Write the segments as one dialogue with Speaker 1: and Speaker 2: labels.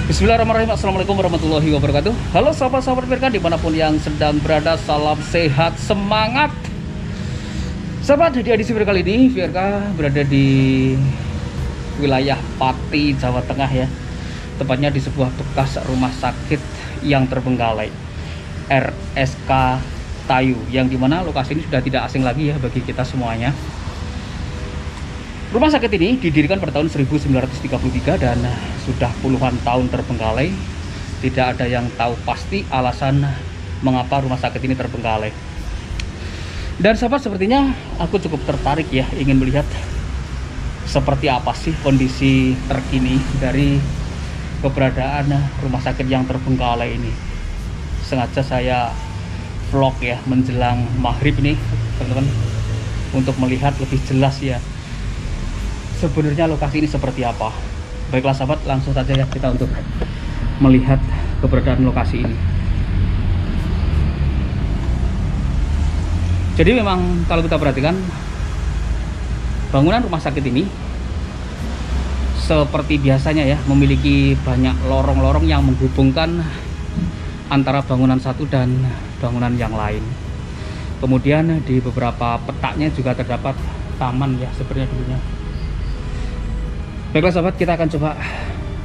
Speaker 1: Bismillahirrahmanirrahim. Assalamualaikum warahmatullahi wabarakatuh. Halo sahabat-sahabat Firka dimanapun yang sedang berada, salam sehat, semangat. Sahabat, di edisi Firka kali ini Firka berada di wilayah Pati, Jawa Tengah ya. Tepatnya di sebuah bekas rumah sakit yang terbengkalai, RSK Tayu, yang dimana lokasi ini sudah tidak asing lagi ya bagi kita semuanya. Rumah sakit ini didirikan pada tahun 1933 dan sudah puluhan tahun terbengkalai. Tidak ada yang tahu pasti alasan mengapa rumah sakit ini terbengkalai. Dan sahabat, sepertinya aku cukup tertarik ya, ingin melihat seperti apa sih kondisi terkini dari keberadaan rumah sakit yang terbengkalai ini. Sengaja saya vlog ya menjelang maghrib ini teman-teman, untuk melihat lebih jelas ya sebenarnya lokasi ini seperti apa. Baiklah sahabat, langsung saja ya kita untuk melihat keberadaan lokasi ini. Jadi memang kalau kita perhatikan, bangunan rumah sakit ini seperti biasanya ya memiliki banyak lorong-lorong yang menghubungkan antara bangunan satu dan bangunan yang lain. Kemudian di beberapa petaknya juga terdapat taman ya sebenarnya dulunya. Baiklah sahabat, kita akan coba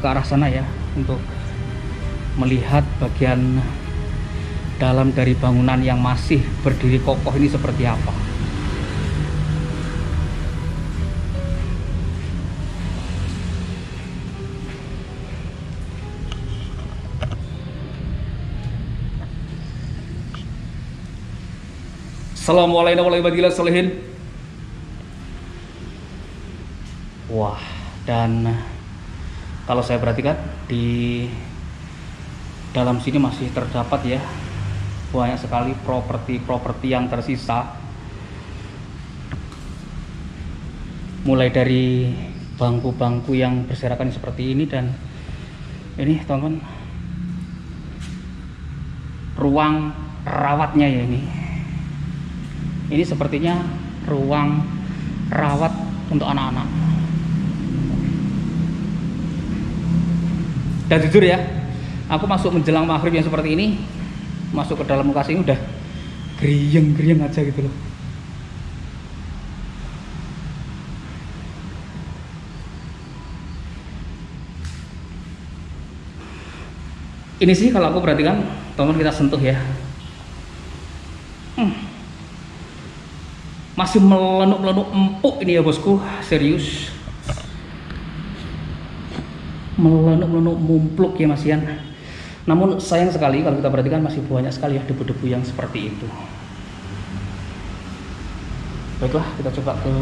Speaker 1: ke arah sana ya untuk melihat bagian dalam dari bangunan yang masih berdiri kokoh ini seperti apa. Assalamualaikum warahmatullahi wabarakatuh. Wah, dan kalau saya perhatikan di dalam sini masih terdapat ya banyak sekali properti yang tersisa, mulai dari bangku-bangku yang berserakan seperti ini. Dan ini teman-teman ruang rawatnya ya, ini sepertinya ruang rawat untuk anak-anak. Dan jujur ya, aku masuk menjelang maghrib yang seperti ini, masuk ke dalam lokasi ini udah geriang aja gitu loh. Ini sih kalau aku perhatikan, teman, kita sentuh ya, masih melenuk-melenuk empuk ini ya bosku, serius. Melenuk-melenuk mumpluk ya masian. Namun sayang sekali kalau kita perhatikan masih banyak sekali ya debu-debu yang seperti itu. Baiklah, kita coba ke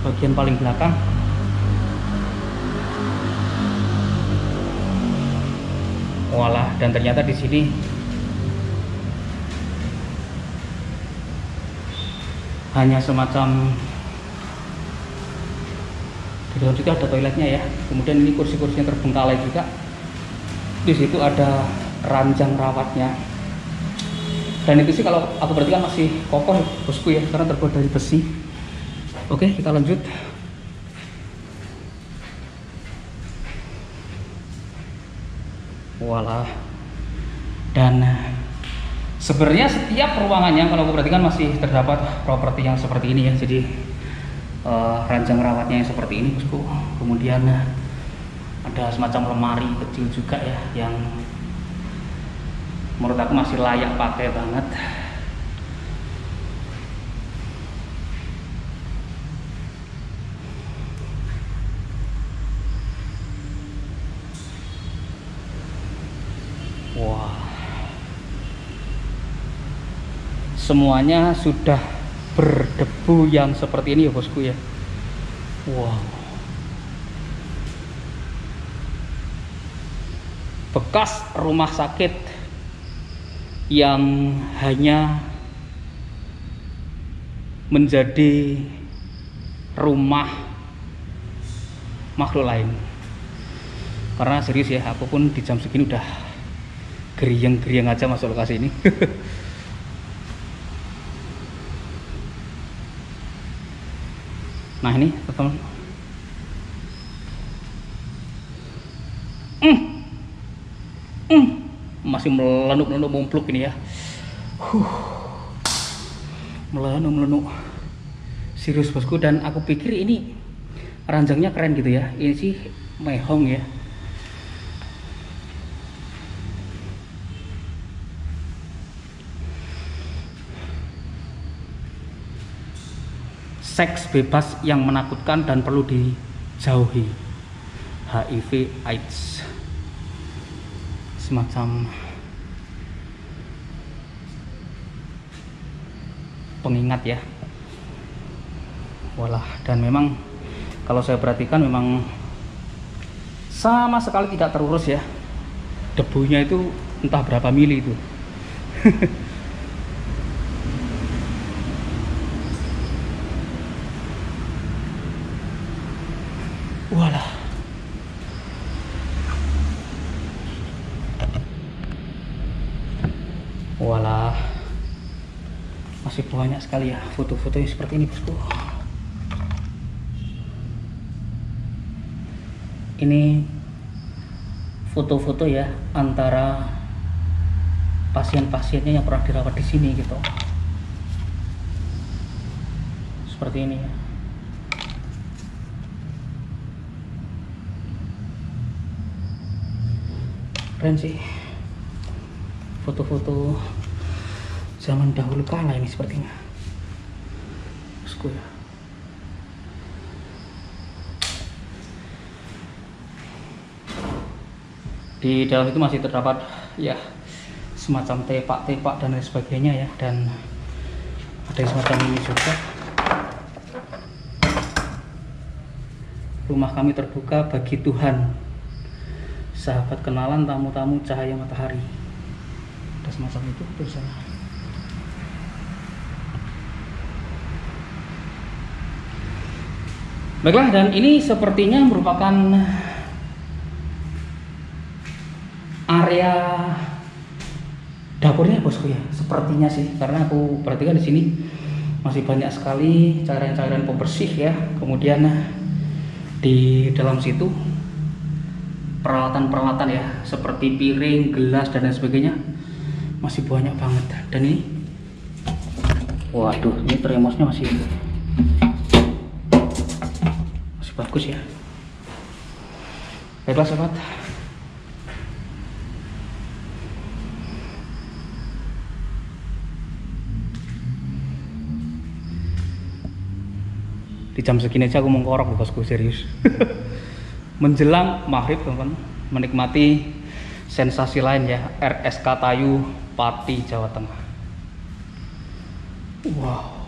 Speaker 1: bagian paling belakang. Walah, dan ternyata di sini hanya semacam, di dalam situ ada toiletnya ya. Kemudian ini kursi-kursinya terbengkalai juga. Di situ ada ranjang rawatnya. Dan itu sih kalau aku perhatikan masih kokoh bosku ya, karena terbuat dari besi. Oke, kita lanjut. Walah. Dan sebenarnya setiap ruangannya kalau aku perhatikan masih terdapat properti yang seperti ini ya. Jadi ranjang rawatnya yang seperti ini bosku. Kemudian ada semacam lemari kecil juga ya, yang menurut aku masih layak pakai banget. semuanya sudah berdebu yang seperti ini ya bosku ya. Wow, bekas rumah sakit yang hanya menjadi rumah makhluk lain. Karena serius ya, aku pun di jam segini udah geriang-geriang aja masuk lokasi ini. Nah ini teman-teman, masih melenuk-lenuk mumpluk ini ya. Melenuk-melenuk serius bosku. Dan aku pikir ini ranjangnya keren gitu ya, ini sih mehong ya. Seks bebas yang menakutkan dan perlu dijauhi. HIV AIDS, semacam pengingat ya. Walah, dan memang kalau saya perhatikan memang sama sekali tidak terurus ya. Debunya itu entah berapa mili itu. Walah. Walah. Masih banyak sekali ya foto-foto yang seperti ini bosku. Ini foto-foto ya antara pasien-pasiennya yang pernah dirawat di sini gitu. Seperti ini ya. Keren sih, foto-foto zaman dahulu kala ini sepertinya bosku ya. Di dalam itu masih terdapat ya semacam tepak-tepak dan lain sebagainya ya, dan ada yang semacam ini juga. Rumah kami terbuka bagi Tuhan, sahabat kenalan, tamu-tamu, cahaya matahari. Ada semacam itu tulisannya. Baiklah, dan ini sepertinya merupakan area dapurnya bosku ya, sepertinya sih, karena aku perhatikan di sini masih banyak sekali cairan-cairan pembersih ya. Kemudian di dalam situ peralatan-peralatan ya, seperti piring, gelas dan lain sebagainya masih banyak banget. Dan ini, waduh, ini termosnya masih bagus ya. Baiklah sobat, di jam segini aja aku mengkorok bosku, serius. Menjelang maghrib teman-teman, menikmati sensasi lain ya, RSK Tayu, Pati, Jawa Tengah. Wow.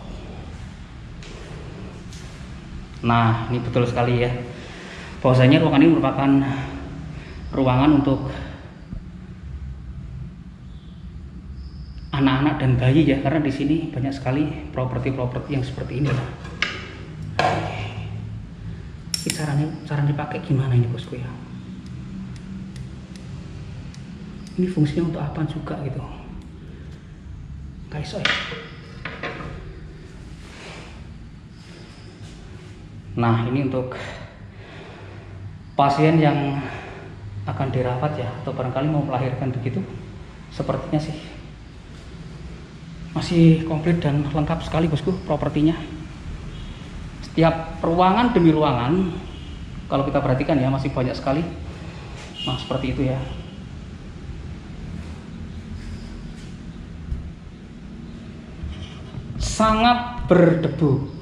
Speaker 1: Nah, ini betul sekali ya, bahwasanya ruangan ini merupakan ruangan untuk anak-anak dan bayi ya, karena di sini banyak sekali properti-properti yang seperti ini. Ini cara dipakai gimana ini bosku ya? Ini fungsinya untuk apa juga gitu, guys? Ya. Nah, ini untuk pasien yang akan dirawat ya, atau barangkali mau melahirkan begitu. Sepertinya sih masih komplit dan lengkap sekali bosku propertinya. Setiap ruangan demi ruangan, kalau kita perhatikan ya, masih banyak sekali. Nah, seperti itu ya. Sangat berdebu.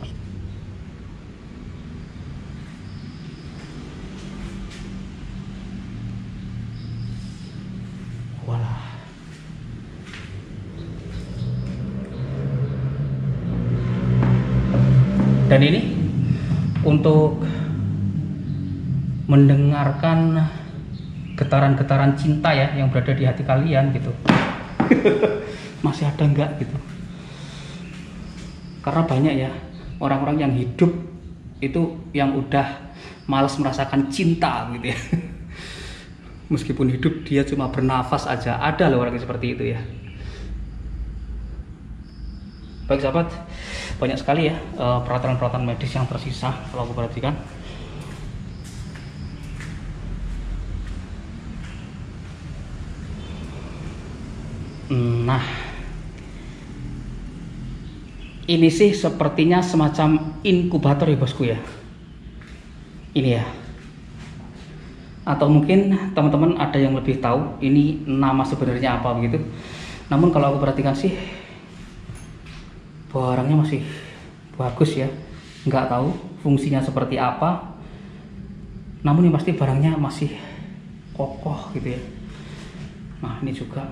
Speaker 1: Dan ini untuk mendengarkan getaran-getaran cinta ya yang berada di hati kalian gitu. Masih ada enggak gitu. Karena banyak ya orang-orang yang hidup itu yang udah malas merasakan cinta gitu ya. Meskipun hidup dia cuma bernafas aja, ada loh orang yang seperti itu ya. Baik sahabat, banyak sekali ya peralatan-peralatan medis yang tersisa kalau aku perhatikan. Nah, ini sih sepertinya semacam inkubator ya bosku ya. Ini ya. Atau mungkin teman-teman ada yang lebih tahu ini nama sebenarnya apa begitu. Namun kalau aku perhatikan sih barangnya masih bagus ya. Nggak tahu fungsinya seperti apa. Namun yang pasti barangnya masih kokoh gitu ya. Nah ini juga.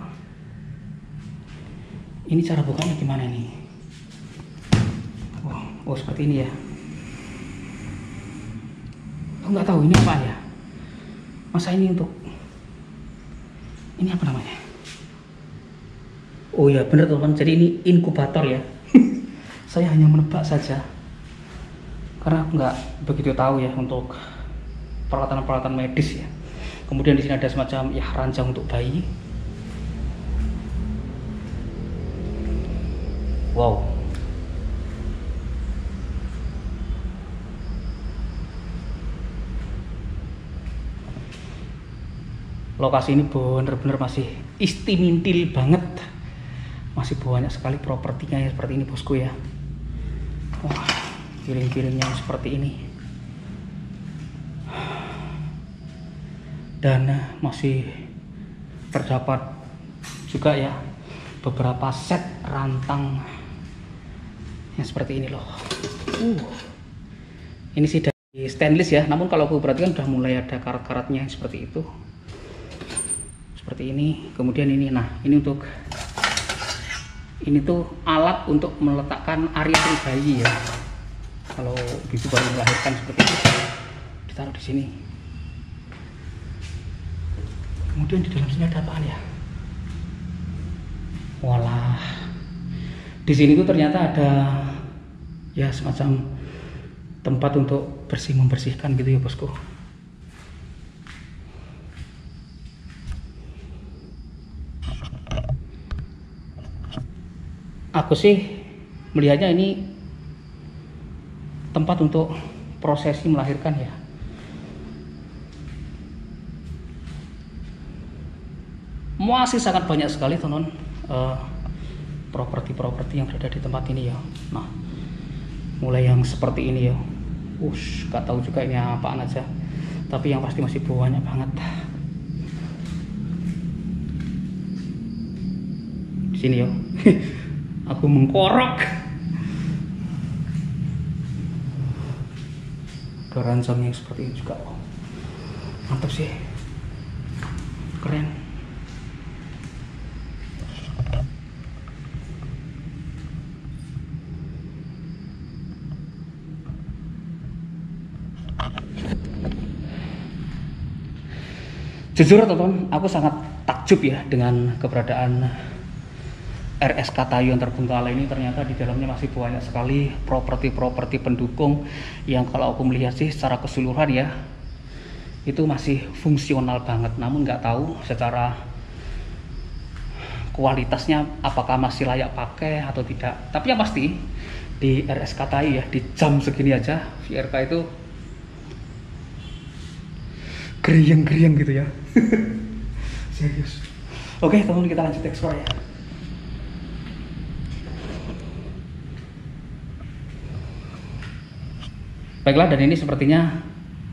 Speaker 1: Ini cara bukanya gimana nih? Oh seperti ini ya. Aku nggak tahu ini apa ya. Masa ini untuk ini apa namanya? Oh ya bener teman-teman, jadi ini inkubator ya. Saya hanya menebak saja karena aku nggak begitu tahu ya untuk peralatan-peralatan medis ya. Kemudian di sini ada semacam ya ranjang untuk bayi. Wow. Lokasi ini bener-bener masih istimintil banget. Masih banyak sekali propertinya ya seperti ini bosku ya. Wah, piring-piringnya seperti ini. Dan masih terdapat juga ya beberapa set rantang yang seperti ini loh. Ini sih dari stainless ya, namun kalau aku perhatikan udah mulai ada karat-karatnya seperti itu. Seperti ini, kemudian ini, nah ini untuk ini tuh alat untuk meletakkan areal bayi ya. Kalau ibu baru melahirkan seperti itu, ditaruh di sini. Kemudian di dalam sini ada apaan ya? Walah, di sini tuh ternyata ada ya semacam tempat untuk membersihkan gitu ya bosku. Aku sih melihatnya ini tempat untuk prosesi melahirkan ya. Masih sangat banyak sekali teman-teman properti-properti yang berada di tempat ini ya. Nah, mulai yang seperti ini ya. Gak tahu juga ini apaan aja. Tapi yang pasti masih banyak banget. Di sini ya. Aku mengkorok. Keranjangnya seperti ini juga. Mantap sih. Keren. Jujur teman-teman, aku sangat takjub ya dengan keberadaan RSK Tayu yang terbengkalai ini. Ternyata di dalamnya masih banyak sekali properti-properti pendukung yang kalau aku melihat sih secara keseluruhan ya itu masih fungsional banget. Namun nggak tahu secara kualitasnya apakah masih layak pakai atau tidak. Tapi yang pasti di RSK Tayu ya, di jam segini aja VRK itu geriang-geriang gitu ya. Serius. Oke teman, kita lanjut explore ya. Baiklah, dan ini sepertinya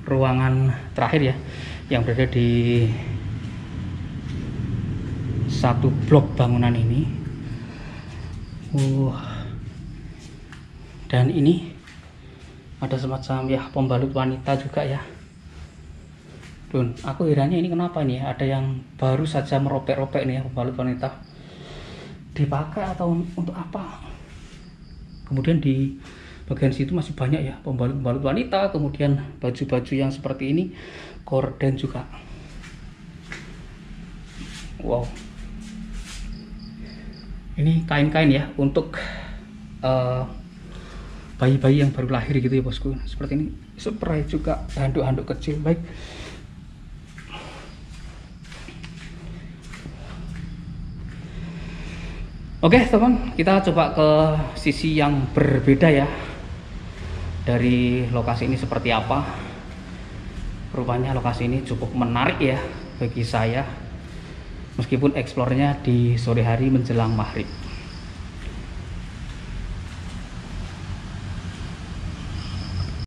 Speaker 1: ruangan terakhir ya yang berada di satu blok bangunan ini. Dan ini ada semacam ya pembalut wanita juga ya. Dun, aku herannya ini kenapa nih ada yang baru saja meropek-ropek nih ya pembalut wanita. Dipakai atau untuk apa? Kemudian di bagian situ masih banyak ya pembalut-pembalut wanita, kemudian baju-baju yang seperti ini, gorden juga. Wow, ini kain-kain ya untuk bayi-bayi yang baru lahir gitu ya bosku. Seperti ini, spray juga, handuk-handuk kecil. Baik, oke teman, kita coba ke sisi yang berbeda ya. Dari lokasi ini seperti apa. Rupanya lokasi ini cukup menarik ya bagi saya, meskipun eksplornya di sore hari menjelang maghrib.